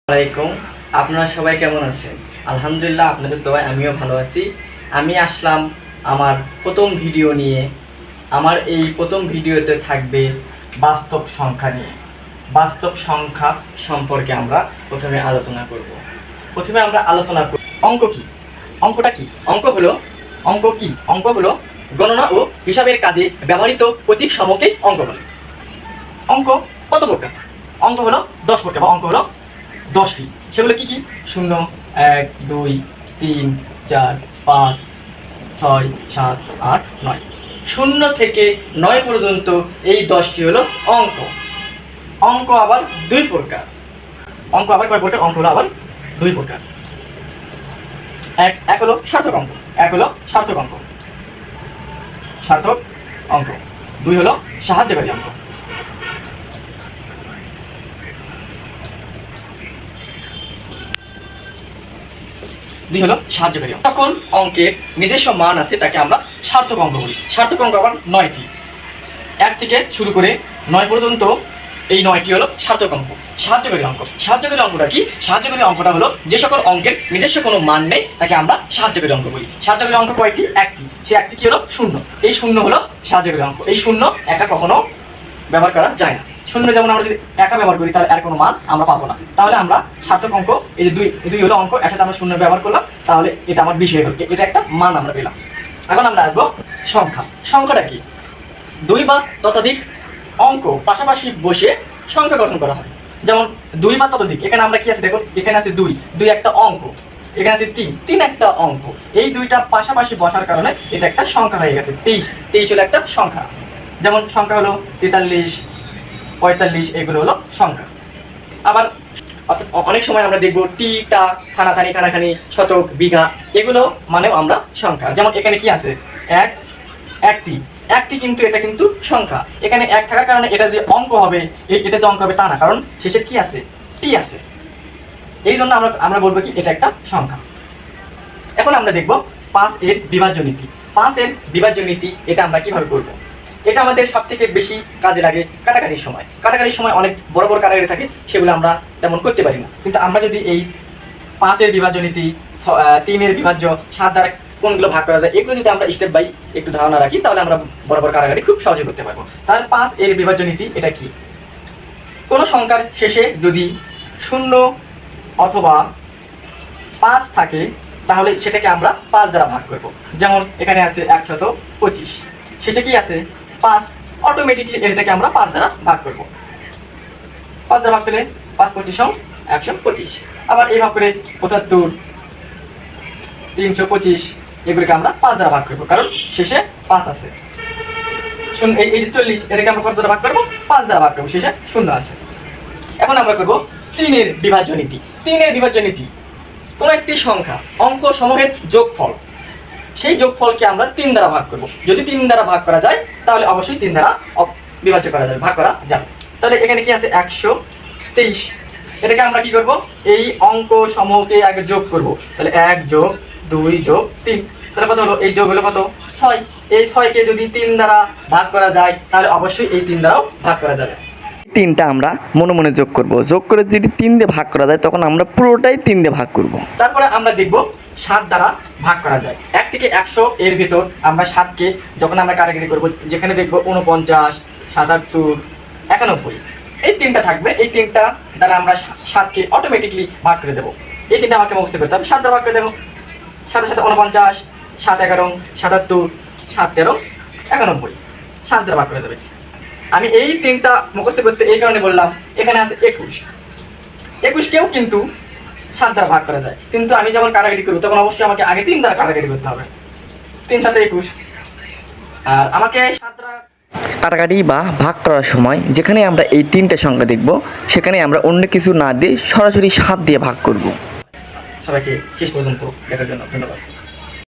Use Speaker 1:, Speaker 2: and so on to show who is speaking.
Speaker 1: আলাইকুম। আপনারা সবাই কেমন আছেন? আলহামদুলিল্লাহ, আপনাদের দোয়ায় আমিও ভালো আছি। আমি আসলাম আমার প্রথম ভিডিও নিয়ে। আমার এই প্রথম ভিডিওতে থাকবে বাস্তব সংখ্যা নিয়ে। বাস্তব সংখ্যা সম্পর্কে আমরা প্রথমে আলোচনা করব। প্রথমে আমরা আলোচনা করব অঙ্ক কী। অঙ্কটা কী? অঙ্ক হলো গণনা ও হিসাবের কাজে ব্যবহৃত প্রতীক সমূহকেই অঙ্ক বলে। অঙ্ক কত প্রকার? অঙ্ক হলো 10 প্রকার, বা অঙ্ক হলো 10টি। সেগুলো কি কি? 0, 1, 2, 3, 4, 5, 6, 7, 8, 9। 0 থেকে 9 পর্যন্ত এই 10টি হলো অঙ্ক। অঙ্ক আবার 2 প্রকার। অঙ্ক আবার কয় প্রকার? অঙ্ক হলো আবার 2 প্রকার। এক হলো সার্থক অঙ্ক। সার্থক অঙ্ক। 2 হলো সাহায্যকারী অঙ্ক। সকল অঙ্কের নিজস্ব মান আছে, তাকে আমরা সার্থক অঙ্ক বলি। সার্থক অঙ্ক আবার 9টি। 1 থেকে শুরু করে 9 পর্যন্ত এই 9টি হলো সার্থক অঙ্ক। সাহায্যকারী অঙ্কটা কি? সাহায্যকারী অঙ্কটা হলো যে সকল অঙ্কের নিজস্ব কোনো মান নেই, তাকে আমরা সাহায্যকারী অঙ্ক বলি। সাহায্যকারী অঙ্ক কয়টি? 1টি। সেই 1টি কি হলো? 0। এই 0 হলো সাহায্যকারী অঙ্ক। এই 0 একা কখনো ব্যবহার করা যায় না। 0 যেমন আমরা যদি একা ব্যবহার করি, তাহলে এর কোনো মান আমরা পাবো না। তাহলে আমরা সার্থক অঙ্ক, এই যে 2 হলো অঙ্ক, এর সাথে আমরা 0 ব্যবহার করলাম, তাহলে এটা আমার 20 হয়ে গেল। এটা একটা মান আমরা পেলাম। এখন আমরা আসবো সংখ্যা। সংখ্যাটা কি? 2 বা ততোধিক অঙ্ক পাশাপাশি বসে সংখ্যা গঠন করা হয়। যেমন 2 বা ততোধিক। এখানে আমরা কি আছে দেখুন, এখানে আছে 2 একটা অঙ্ক, এখানে আছে 3 একটা অঙ্ক। এই 2টা পাশাপাশি বসার কারণে এটা একটা সংখ্যা হয়ে গেছে। 23 হলো একটা সংখ্যা। যেমন সংখ্যা হলো 43, 45, এগুলো হলো সংখ্যা। আবার অনেক সময় আমরা দেখবো টিটা, থানাথানি, শতক, বিঘা, এগুলো মানেও আমরা সংখ্যা। যেমন এখানে কি আছে? একটি, কিন্তু এটা কিন্তু সংখ্যা। এখানে 1 থাকার কারণে এটা যে অঙ্ক হবে, এটা যে অঙ্ক হবে তা না, কারণ শেষে কি আছে? টি আছে। এই জন্য আমরা বলবো কি এটা একটা সংখ্যা। এখন আমরা দেখবো 5 এর বিভাজ্য নীতি। 5 এর বিভাজ্য নীতি এটা আমরা কিভাবে করবো? এটা আমাদের সব থেকে বেশি কাজে লাগে কাটাকাটির সময়। অনেক বড় কাটাকাটি থাকে, সেগুলো আমরা তেমন করতে পারি না। কিন্তু আমরা যদি এই 5 এর বিভাজ্য নীতি, 3 এর বিভাজ্য, 7 দ্বারা কোনগুলো ভাগ করা যায়, এগুলো যদি আমরা স্টেপ বাই একটু ধারণা রাখি, তাহলে আমরা বড় কাটাকাটি খুব সহজে করতে পারবো। তাহলে 5 এর বিভাজ্য নীতি এটা কি? কোনো সংখ্যার শেষে যদি 0 অথবা 5 থাকে, তাহলে সেটাকে আমরা 5 দ্বারা ভাগ করব। যেমন এখানে আছে 125, শেষে কি আছে? 5। অটোমেটিকলি এটাকে আমরা 5 দ্বারা ভাগ করব। 5 দ্বারা ভাগ করলে 5 25 125। আবার এই ভাগ করে 75, 325, এগুলোকে আমরা 5 দ্বারা ভাগ করব, কারণ শেষে 5 আছে। এই যে 40, এটাকে আমরা কত দ্বারা ভাগ করব? 5 দ্বারা ভাগ করব, শেষে 0 আছে। এখন আমরা করব 3 এর বিভাজ্য নীতি। 3 এর বিভাজ্য নীতি, কোনো একটি সংখ্যা অঙ্ক সমূহের যোগফল, সেই যোগফলকে আমরা 3 দ্বারা ভাগ করব। যদি 3 দ্বারা ভাগ করা যায়, তাহলে অবশ্যই 3 দ্বারা বিভাজ্য করা যাবে, ভাগ করা যাবে। তাহলে এখানে কি আছে? 123। এটাকে আমরা কি করব? এই অঙ্ক সমূহকে আগে যোগ করব। তাহলে 1 যোগ 2 যোগ 3, তাহলে কত হলো? এই যোগ হলো কত? 6। এই 6কে যদি 3 দ্বারা ভাগ করা যায়, তাহলে অবশ্যই এই 3 দ্বারাও ভাগ করা যাবে।
Speaker 2: 3টা আমরা মনে মনে যোগ করব। যোগ করে যদি 3 দিয়ে ভাগ করা যায়, তখন আমরা পুরোটাই 3 দিয়ে ভাগ করব।
Speaker 1: তারপরে আমরা দেখব 7 দ্বারা ভাগ করা যায়। 1 থেকে 100 এর ভিতর আমরা 7কে যখন আমরা কাটাকাটি করব, যেখানে দেখব 49, 77, 91, এই 3টা থাকবে। এই 3টা দ্বারা আমরা 7কে অটোমেটিকলি ভাগ করে দেবো। এই 3টা আমাকে মুখস্থ করতে হবে। 7 দ্বারা ভাগ করে দেবো। 7 7 49, 7 11, 77, 7 13, 91, 7 দ্বারা ভাগ করে দেবে। আমি এই 3টা মুখস্থ করতে এই কারণে বললাম, এখানে আছে 21কেও কিন্তু 7 দ্বারা ভাগ করা যায়। কিন্তু আমি যখন কাটাকাটি করবো, তখন অবশ্যই আমাকে আগে 3 দ্বারা কাটাকাটি করতে হবে। 3 7 21, আর আমাকে 7 দ্বারা
Speaker 2: কাটাকাটি বা ভাগ করার সময় যেখানে আমরা এই 3টে সংখ্যা দেখব, সেখানে আমরা অন্য কিছু না দিয়ে সরাসরি 7 দিয়ে ভাগ করব।
Speaker 1: সবাইকে শেষ পর্যন্ত দেখার জন্য ধন্যবাদ।